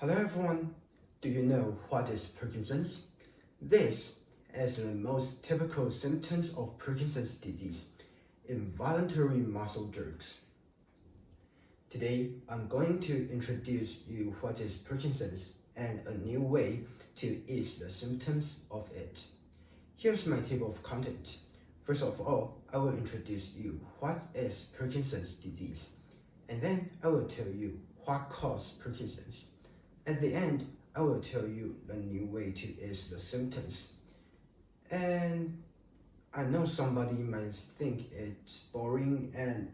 Hello everyone, do you know what is Parkinson's? This is the most typical symptoms of Parkinson's disease, involuntary muscle jerks. Today, I'm going to introduce you what is Parkinson's and a new way to ease the symptoms of it. Here's my table of contents. First of all, I will introduce you what is Parkinson's disease, and then I will tell you what causes Parkinson's. At the end, I will tell you the new way to ease the symptoms. And I know somebody might think it's boring and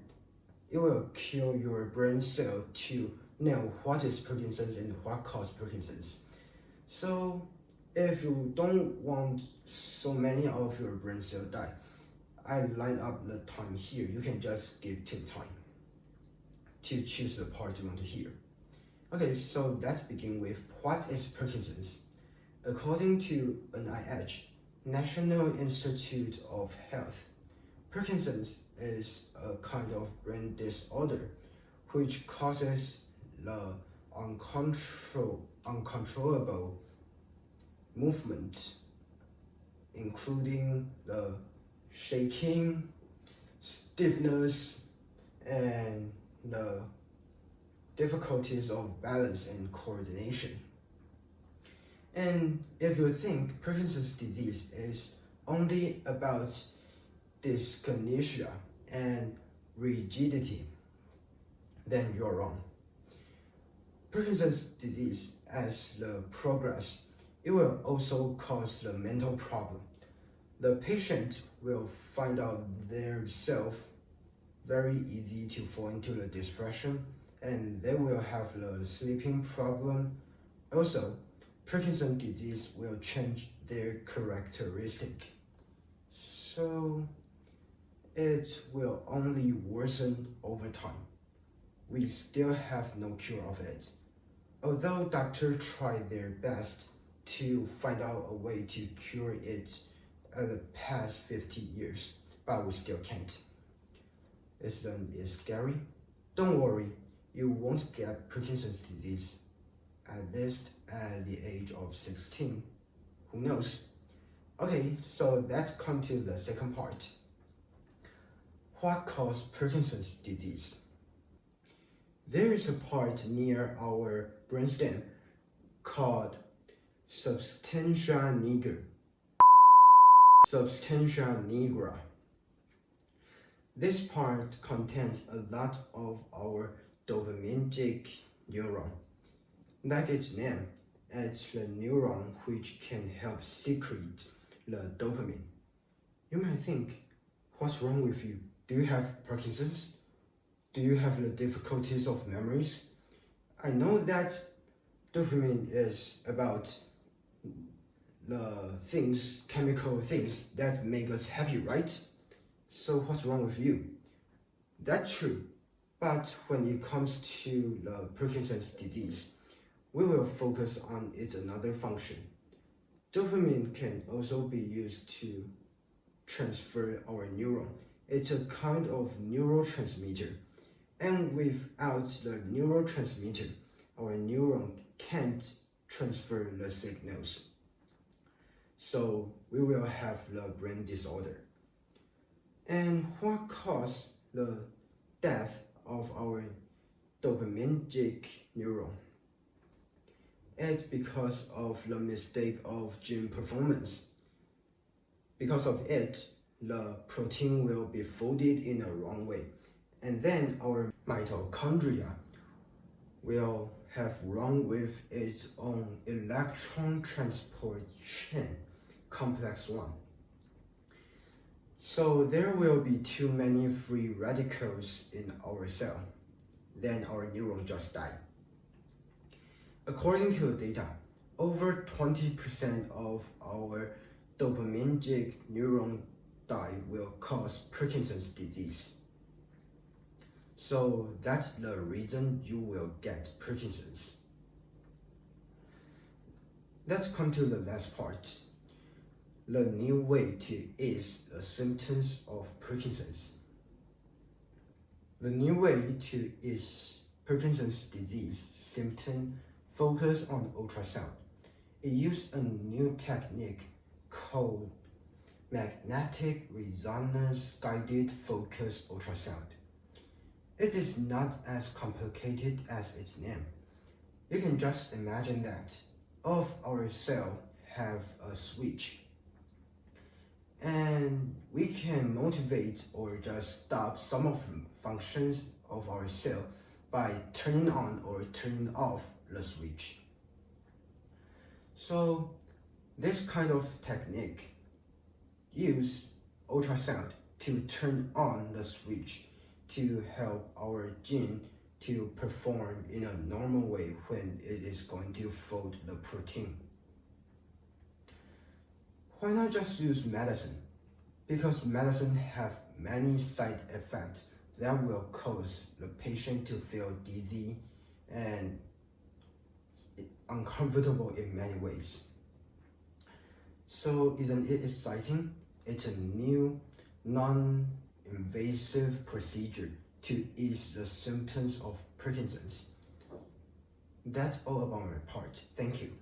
it will kill your brain cell to know what is Parkinson's and what causes Parkinson's. So if you don't want so many of your brain cells die, I line up the time here. You can just skip to the time to choose the part you want to hear. Okay, so let's begin with what is Parkinson's. According to NIH, National Institute of Health, Parkinson's is a kind of brain disorder which causes the uncontrollable movement, including the shaking, stiffness, and the difficulties of balance and coordination. And if you think Parkinson's disease is only about dyskinesia and rigidity, then you're wrong. Parkinson's disease, as the progress, it will also cause the mental problem. The patient will find out themselves very easy to fall into the depression, and they will have the sleeping problem. Also, Parkinson's disease will change their characteristic. So it will only worsen over time. We still have no cure of it. Although doctors try their best to find out a way to cure it the past 50 years, but we still can't. It's scary. Don't worry, you won't get Parkinson's disease, at least at the age of 16. Who knows? Okay, so let's come to the second part. What causes Parkinson's disease? There is a part near our brainstem called substantia nigra. Substantia nigra. This part contains a lot of our dopaminergic neuron. Like its name, it's the neuron which can help secrete the dopamine. You might think, what's wrong with you? Do you have Parkinson's? Do you have the difficulties of memories? I know that dopamine is about the things, chemical things that make us happy, right? So what's wrong with you? That's true, but when it comes to the Parkinson's disease, we will focus on its another function. Dopamine can also be used to transfer our neuron. It's a kind of neurotransmitter, and without the neurotransmitter, our neuron can't transfer the signals. So we will have the brain disorder. And what causes the death of our dopaminergic neuron? It's because of the mistake of gene performance. Because of it, the protein will be folded in a wrong way, and then our mitochondria will have wrong with its own electron transport chain, complex 1. So there will be too many free radicals in our cell, then our neuron just die. According to the data, over 20% of our dopaminergic neuron die will cause Parkinson's disease. So that's the reason you will get Parkinson's. Let's come to the last part. The new way to ease the symptoms of Parkinson's. The new way to ease Parkinson's disease symptom focus on ultrasound. It used a new technique called magnetic resonance guided focus ultrasound. It is not as complicated as its name. You can just imagine that all of our cells have a switch, and we can motivate or just stop some of the functions of our cell by turning on or turning off the switch. So this kind of technique use ultrasound to turn on the switch to help our gene to perform in a normal way when it is going to fold the protein. Why not just use medicine? Because medicine have many side effects that will cause the patient to feel dizzy and uncomfortable in many ways. So isn't it exciting? It's a new, non-invasive procedure to ease the symptoms of Parkinson's. That's all about my part. Thank you.